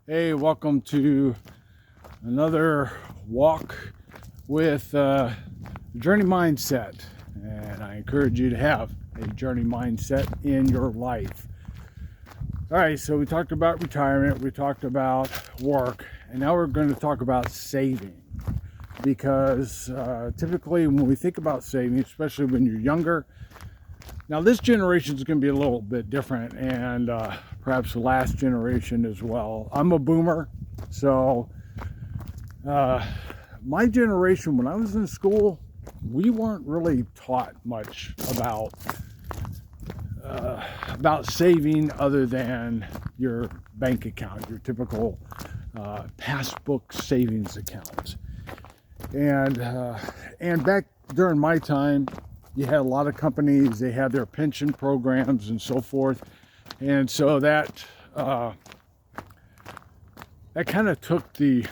Hey, welcome to another walk with Journey Mindset. And I encourage you to have a journey mindset in your life. All right, so we talked about retirement, we talked about work, and now we're going to talk about saving. Because typically when we think about saving, especially when you're younger, now this generation is going to be a little bit different, and perhaps the last generation as well. I'm a boomer, so my generation, when I was in school, we weren't really taught much about saving other than your bank account, your typical passbook savings account. And back during my time, you had a lot of companies, they had their pension programs and so forth. And so that kind of took the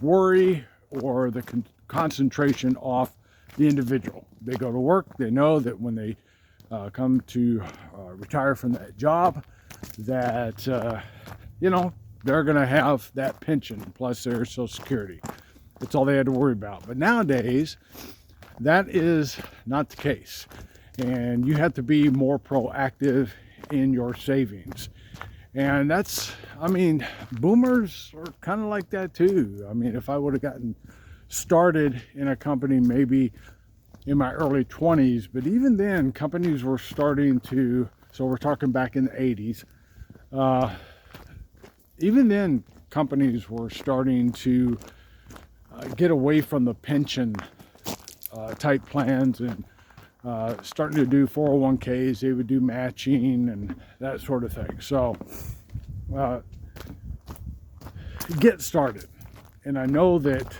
worry or the concentration off the individual. They go to work, they know that when they come to retire from that job, that they're going to have that pension plus their Social Security. That's all they had to worry about. But nowadays, that is not the case, and you have to be more proactive in your savings. And boomers are kind of like that too. If I would have gotten started in a company maybe in my early 20s, but even then companies were starting to, so we're talking back in the 80s, even then companies were starting to get away from the pension type plans and starting to do 401ks. They would do matching and that sort of thing. So get started. And I know that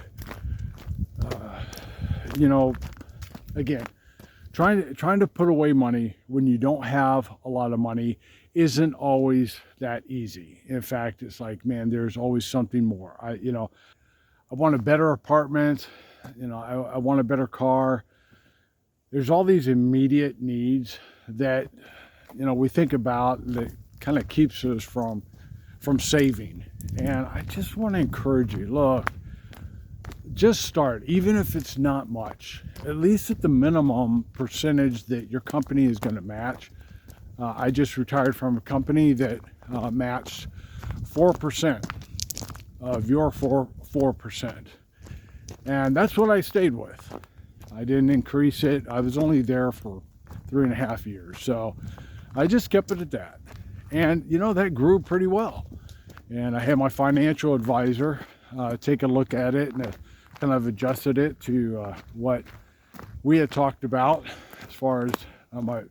again, trying to put away money when you don't have a lot of money isn't always that easy. In fact, it's like, man, there's always something more. I want a better apartment. I want a better car. There's all these immediate needs that, we think about that kind of keeps us from saving. And I just want to encourage you, look, just start, even if it's not much, at least at the minimum percentage that your company is going to match. I just retired from a company that matched 4% of your 4%. And that's what I stayed with. I didn't increase it. I was only there for 3.5 years. So I just kept it at that. And, that grew pretty well. And I had my financial advisor take a look at it and kind of adjusted it to what we had talked about as far as my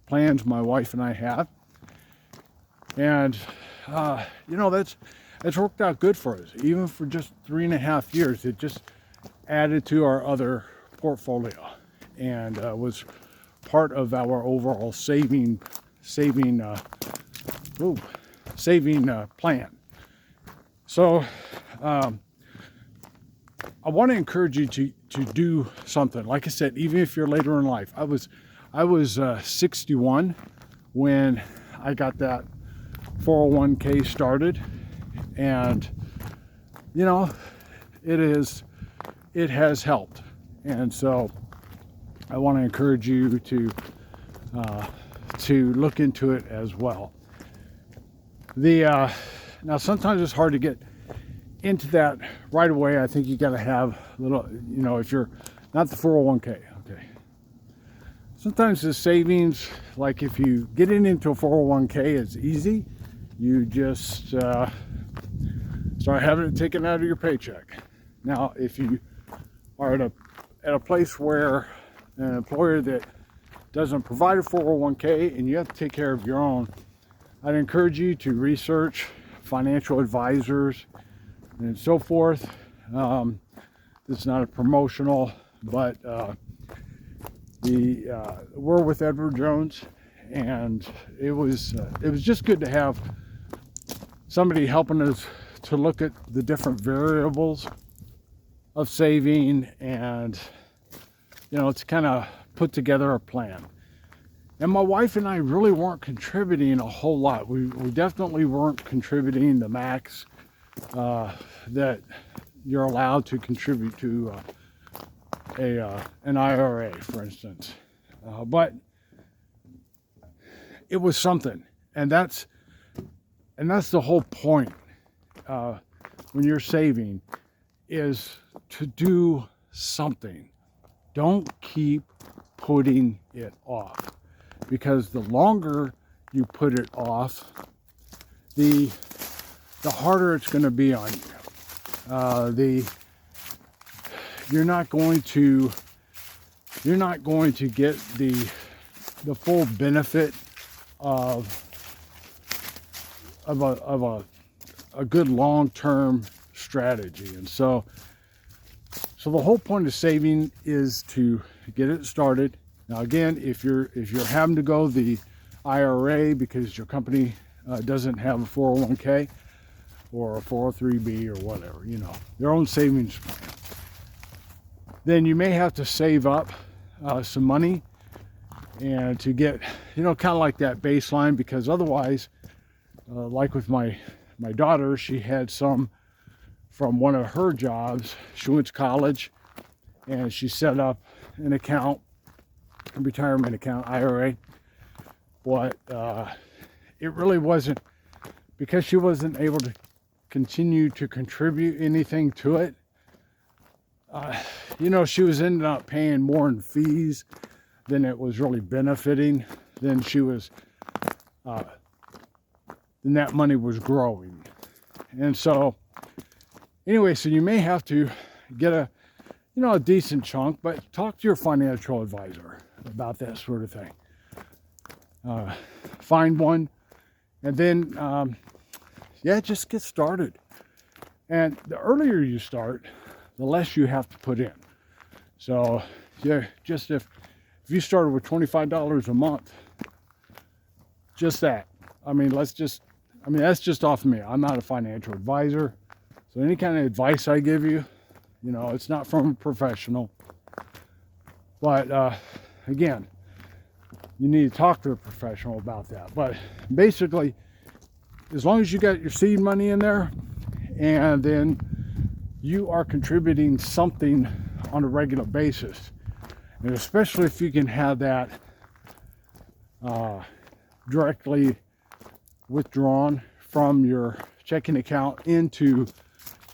plans my wife and I have. And, that's worked out good for us. Even for just 3.5 years, it just added to our other portfolio and was part of our overall saving plan. So I want to encourage you to do something. Like I said, even if you're later in life. I was 61 when I got that 401k started, and it has helped. And so I want to encourage you to look into it as well. Now sometimes it's hard to get into that right away. I think you got to have a little, if you're not the 401k, okay. Sometimes the savings, like if you get into a 401k, it's easy. You just start having it taken out of your paycheck. Now, if you are at a place where an employer that doesn't provide a 401k and you have to take care of your own, I'd encourage you to research financial advisors and so forth. This is not a promotional, but we're with Edward Jones, and it was just good to have somebody helping us to look at the different variables of saving and to kind of put together a plan. And my wife and I really weren't contributing a whole lot. We definitely weren't contributing the max that you're allowed to contribute to an IRA, for instance. But it was something, and that's the whole point when you're saving, is to do something. Don't keep putting it off, because the longer you put it off, the harder it's going to be on you. You're not going to get the full benefit of a good long-term strategy. And so the whole point of saving is to get it started. Now again, if you're having to go the IRA because your company doesn't have a 401k or a 403b or whatever, their own savings plan, then you may have to save up some money and to get, kind of like that baseline, because otherwise, like with my daughter, she had some from one of her jobs. She went to college and she set up an account, a retirement account, IRA. But it really wasn't, because she wasn't able to continue to contribute anything to it. She was ending up paying more in fees than it was really benefiting. Then she was, then that money was growing. And so, anyway, so you may have to get a decent chunk, but talk to your financial advisor about that sort of thing. Find one, and then, just get started. And the earlier you start, the less you have to put in. So, just if you started with $25 a month, just that. That's just off of me. I'm not a financial advisor. So any kind of advice I give you, it's not from a professional. But again, you need to talk to a professional about that. But basically, as long as you got your seed money in there, and then you are contributing something on a regular basis, and especially if you can have that directly withdrawn from your checking account into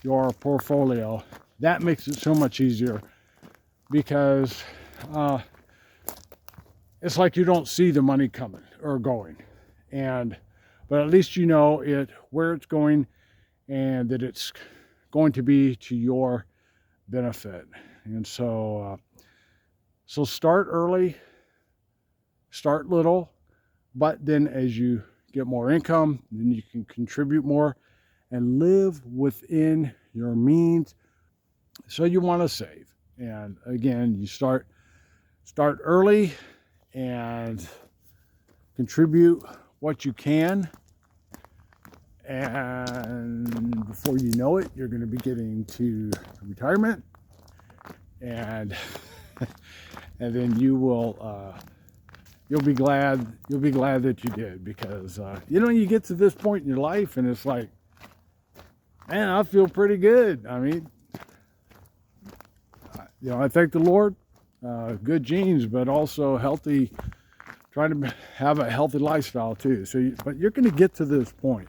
your portfolio, that makes it so much easier, because it's like you don't see the money coming or going, but at least you know where it's going, and that it's going to be to your benefit. And so start early, start little, but then as you get more income, then you can contribute more and live within your means. So you want to save. And again, you start early and contribute what you can. And before you know it, you're going to be getting to retirement, and and then you'll be glad that you did, because you get to this point in your life and it's like, man, I feel pretty good. I thank the Lord, good genes, but also healthy, trying to have a healthy lifestyle too. So, but you're going to get to this point,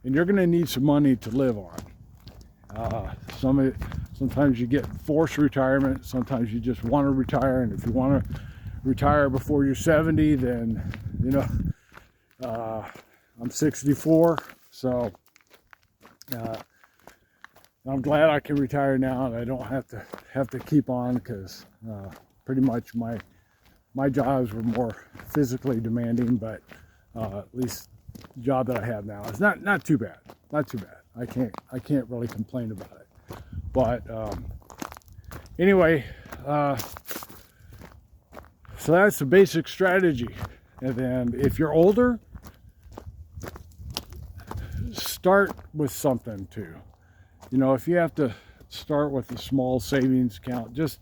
and you're going to need some money to live on. Sometimes you get forced retirement. Sometimes you just want to retire. And if you want to retire before you're 70, then, I'm 64. So I'm glad I can retire now, and I don't have to keep on, because pretty much my jobs were more physically demanding, but at least the job that I have now is not too bad. Not too bad. I can't really complain about it. But anyway, so that's the basic strategy. And then if you're older, start with something too. If you have to start with a small savings account, just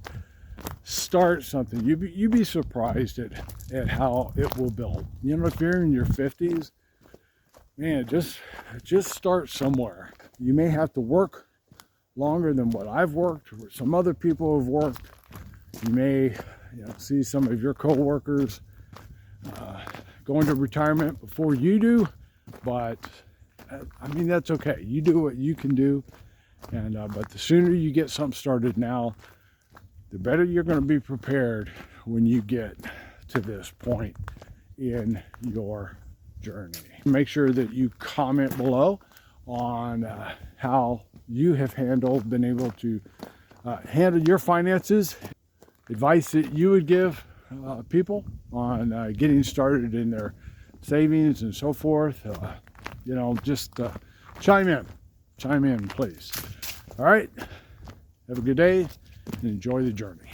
start something. You'd be surprised at how it will build. You know, if you're in your 50s, man, just start somewhere. You may have to work longer than what I've worked, or some other people have worked. You may, see some of your co-workers going to retirement before you do, but I mean, that's okay. You do what you can do, and but the sooner you get something started now, the better you're going to be prepared when you get to this point in your journey. Make sure that you comment below on how you have been able to handle your finances, advice that you would give people on getting started in their savings and so forth. Just chime in, please. All right, have a good day and enjoy the journey.